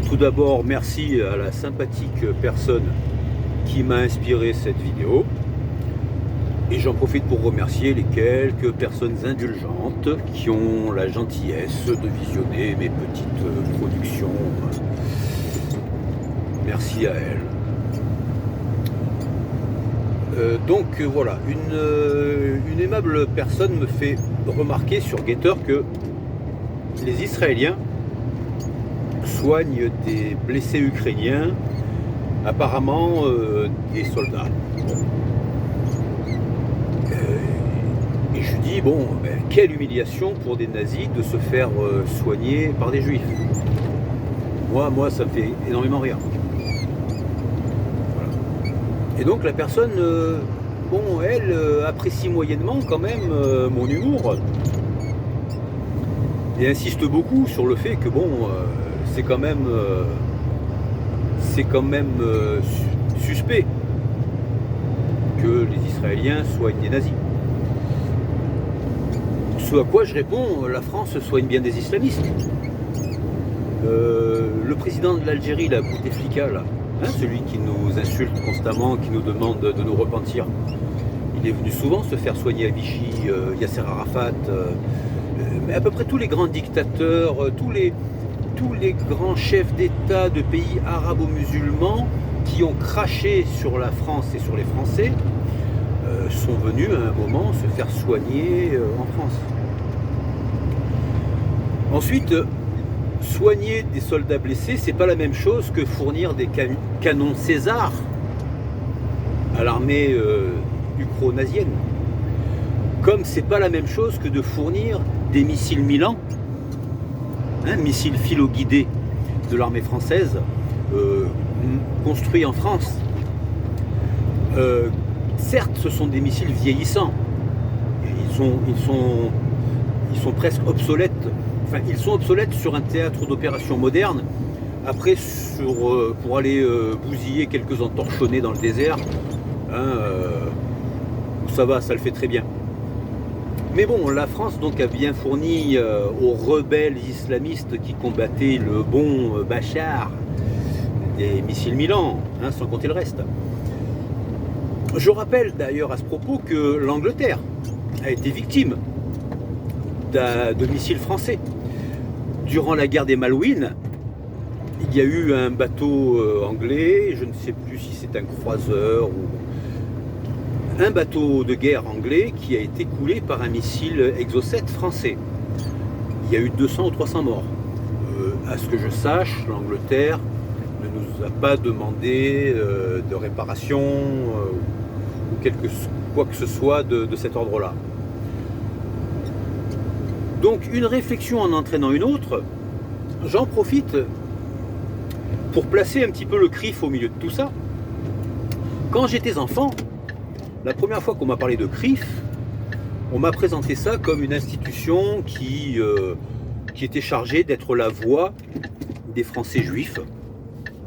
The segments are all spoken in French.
Tout d'abord, merci à la sympathique personne qui m'a inspiré cette vidéo. Et j'en profite pour remercier les quelques personnes indulgentes qui ont la gentillesse de visionner mes petites productions. Merci à elles. Donc voilà, une aimable personne me fait remarquer sur Getter que les Israéliens soignent des blessés ukrainiens, apparemment des soldats. Et je dis, bon, ben, quelle humiliation pour des nazis de se faire soigner par des juifs. Moi, ça me fait énormément rire. Voilà. Et donc la personne, bon, elle apprécie moyennement quand même mon humour. Et insiste beaucoup sur le fait que, bon, c'est quand même suspect que les Israéliens soignent des nazis. Ce à quoi je réponds, la France soigne bien des islamistes. Le président de l'Algérie, là, Bouteflika, là, hein, celui qui nous insulte constamment, qui nous demande de nous repentir, il est venu souvent se faire soigner à Vichy, Yasser Arafat, mais à peu près tous les grands dictateurs, tous les grands chefs d'État de pays arabo-musulmans qui ont craché sur la France et sur les Français sont venus à un moment se faire soigner en France. Ensuite, soigner des soldats blessés, c'est pas la même chose que fournir des canons César à l'armée ukro-nazienne. Comme c'est pas la même chose que de fournir des missiles Milan, missiles philo-guidés de l'armée française, construits en France. Certes, ce sont des missiles vieillissants. Ils sont presque obsolètes. Enfin, ils sont obsolètes sur un théâtre d'opération moderne. Après, pour aller bousiller quelques entorchonnés dans le désert, ça va, ça le fait très bien. Mais bon, la France donc a bien fourni aux rebelles islamistes qui combattaient le bon Bachar des missiles Milan, sans compter le reste. Je rappelle d'ailleurs à ce propos que l'Angleterre a été victime de missiles français. Durant la guerre des Malouines, il y a eu un bateau anglais, je ne sais plus si c'est un croiseur ou un bateau de guerre anglais qui a été coulé par un missile Exocet français. Il y a eu 200 ou 300 morts. À ce que je sache, l'Angleterre ne nous a pas demandé de réparation ou quoi que ce soit de cet ordre-là. Donc une réflexion en entraînant une autre, j'en profite pour placer un petit peu le CRIF au milieu de tout ça. Quand j'étais enfant, la première fois qu'on m'a parlé de CRIF, on m'a présenté ça comme une institution qui était chargée d'être la voix des Français juifs.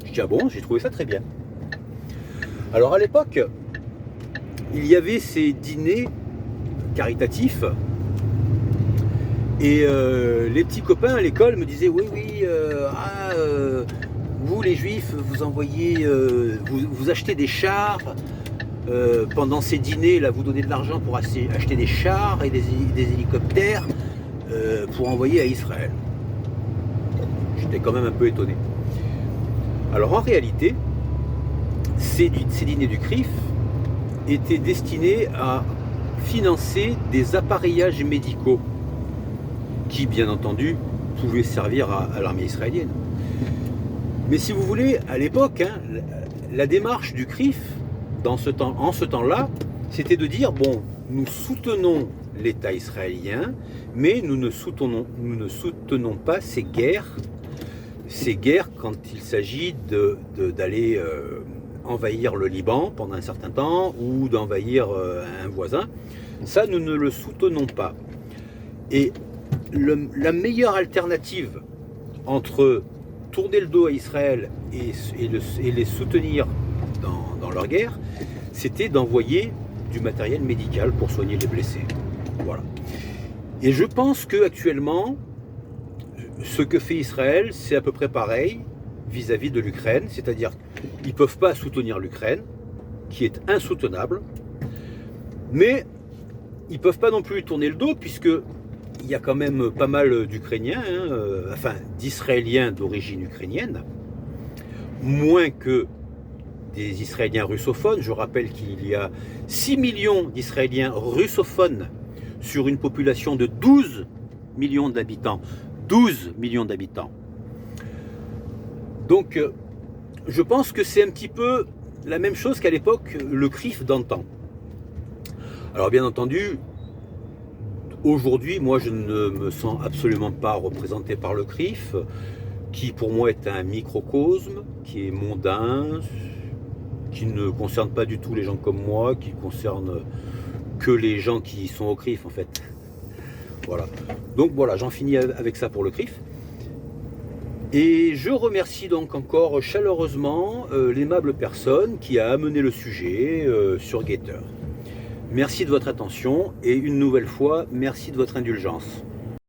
Je dis ah bon, j'ai trouvé ça très bien. Alors à l'époque, il y avait ces dîners caritatifs et les petits copains à l'école me disaient oui, vous les juifs, vous envoyez, vous achetez des chars. Pendant ces dîners, là, vous donnez de l'argent pour acheter des chars et des hélicoptères pour envoyer à Israël. J'étais quand même un peu étonné. Alors en réalité, ces dîners du CRIF étaient destinés à financer des appareillages médicaux qui, bien entendu, pouvaient servir à l'armée israélienne. Mais si vous voulez, à l'époque, la démarche du CRIF, en ce temps-là, c'était de dire, bon, nous soutenons l'État israélien, mais nous ne soutenons pas ces guerres quand il s'agit d'aller envahir le Liban pendant un certain temps ou d'envahir un voisin. Ça, nous ne le soutenons pas. Et la meilleure alternative entre tourner le dos à Israël et les soutenir dans leur guerre, c'était d'envoyer du matériel médical pour soigner les blessés. Voilà. Et je pense qu'actuellement, ce que fait Israël, c'est à peu près pareil, vis-à-vis de l'Ukraine, c'est-à-dire qu'ils ne peuvent pas soutenir l'Ukraine, qui est insoutenable, mais ils ne peuvent pas non plus lui tourner le dos, puisqu'il y a quand même pas mal d'Ukrainiens, enfin d'Israéliens d'origine ukrainienne, moins que des Israéliens russophones. Je rappelle qu'il y a 6 millions d'Israéliens russophones sur une population de 12 millions d'habitants. 12 millions d'habitants. Donc, je pense que c'est un petit peu la même chose qu'à l'époque, le CRIF d'antan. Alors, bien entendu, aujourd'hui, moi, je ne me sens absolument pas représenté par le CRIF, qui pour moi est un microcosme, qui est mondain, qui ne concerne pas du tout les gens comme moi, qui concerne que les gens qui sont au CRIF, en fait. Voilà. Donc voilà, j'en finis avec ça pour le CRIF. Et je remercie donc encore chaleureusement l'aimable personne qui a amené le sujet sur Getter. Merci de votre attention et une nouvelle fois, merci de votre indulgence.